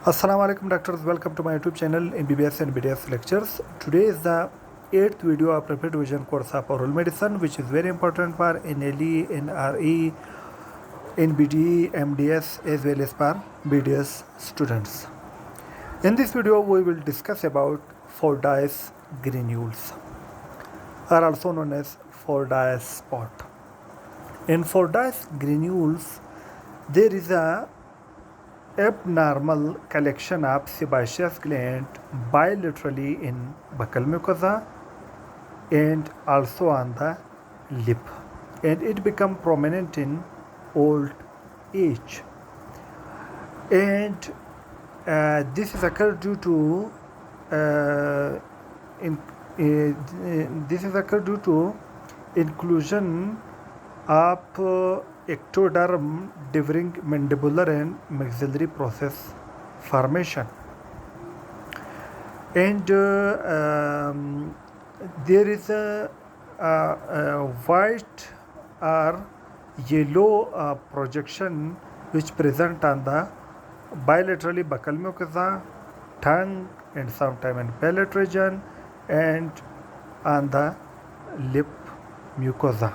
Assalamu alaikum doctors, welcome to my YouTube channel MBBS and BDS lectures. Today is the 8th video of rapid revision course of oral medicine, which is very important for NLE, NRE, NBD, MDS as well as for BDS students. In this video we will discuss about Fordyce granules, are also known as Fordyce spot. In Fordyce granules there is a abnormal collection of sebaceous gland bilaterally in buccal mucosa and also on the lip, and it become prominent in old age, and this is occurred due to inclusion of ectoderm during mandibular and maxillary process formation, and there is a white or yellow projection which present on the bilaterally buccal mucosa, tongue, and sometime in palate region, and on the lip mucosa.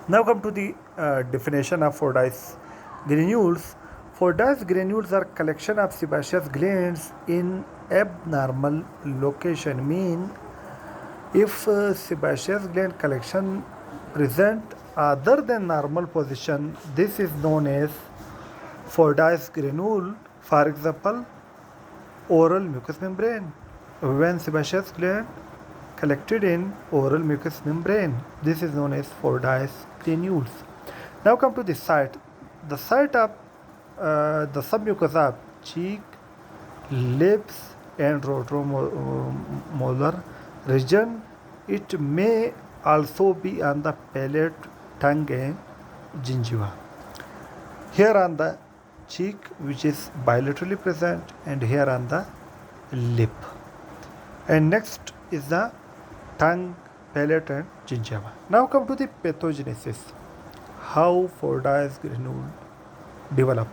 Now come to the definition of Fordyce granules. Fordyce granules are collection of sebaceous glands in abnormal location. Mean if sebaceous gland collection present other than normal position, this is known as Fordyce granule. For example, oral mucous membrane. When sebaceous gland collected in oral mucous membrane, this is known as Fordyce granules. Now come to the site. The site of the submucosa of cheek, lips, and rotomolar region. It may also be on the palate, tongue, and gingiva. Here on the cheek, which is bilaterally present, and here on the lip. And next is the tongue, palate, and gingiva. Now come to the pathogenesis. How Fordyce granule develop?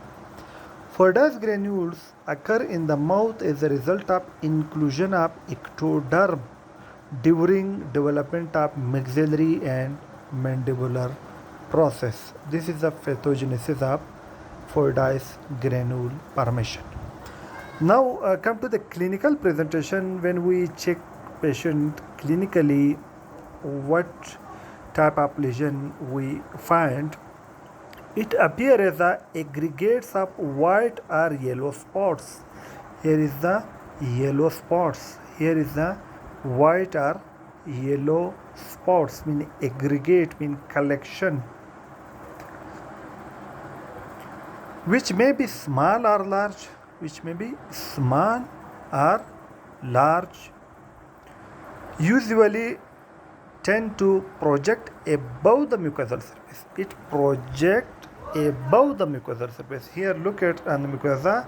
Fordyce granules occur in the mouth as a result of inclusion of ectoderm during development of maxillary and mandibular process. This is the pathogenesis of Fordyce granule formation. Now come to the clinical presentation. When we check patient clinically, what type of lesion we find, it appears as the aggregates of white or yellow spots. Here is the yellow spots, here is the white or yellow spots, mean aggregate, mean collection, which may be small or large, usually tend to project above the mucosal surface. It project above the mucosal surface. Here look at on the mucosa,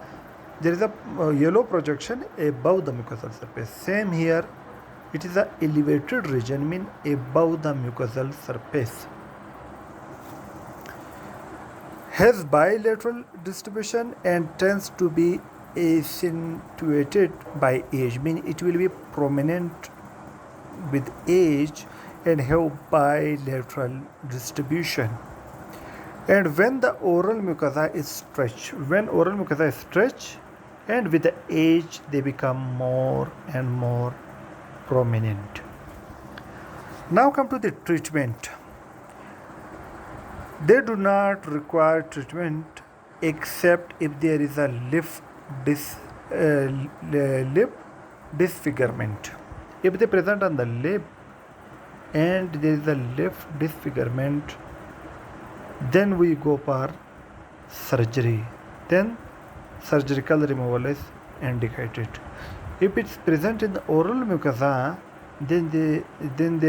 there is a yellow projection above the mucosal surface. Same here, it is a elevated region, mean above the mucosal surface. Has bilateral distribution and tends to be accentuated by age, mean it will be prominent with age and have bilateral distribution. And when the oral mucosa is stretched, and with the age they become more and more prominent. Now come to the treatment. They do not require treatment except if there is a lip disfigurement. If they present on the lip and there is a lip disfigurement, then we go for surgery. Then surgical removal is indicated. If it's present in the oral mucosa, then they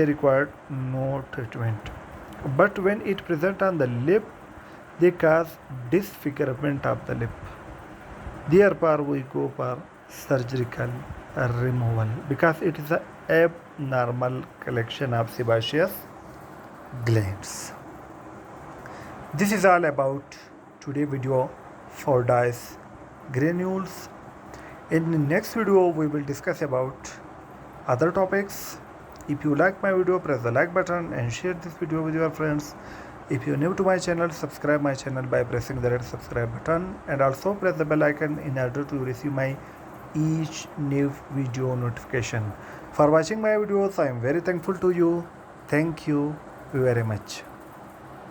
require no treatment. But when it present on the lip, they cause disfigurement of the lip. Therefore, we go for surgical removal because it is an abnormal collection of sebaceous glands. This is all about today video Fordyce granules. In the next video, we will discuss about other topics. If you like my video, press the like button and share this video with your friends. If you are new to my channel, subscribe my channel by pressing the red subscribe button and also press the bell icon in order to receive my each new video notification. For watching my videos, I am very thankful to you. Thank you very much.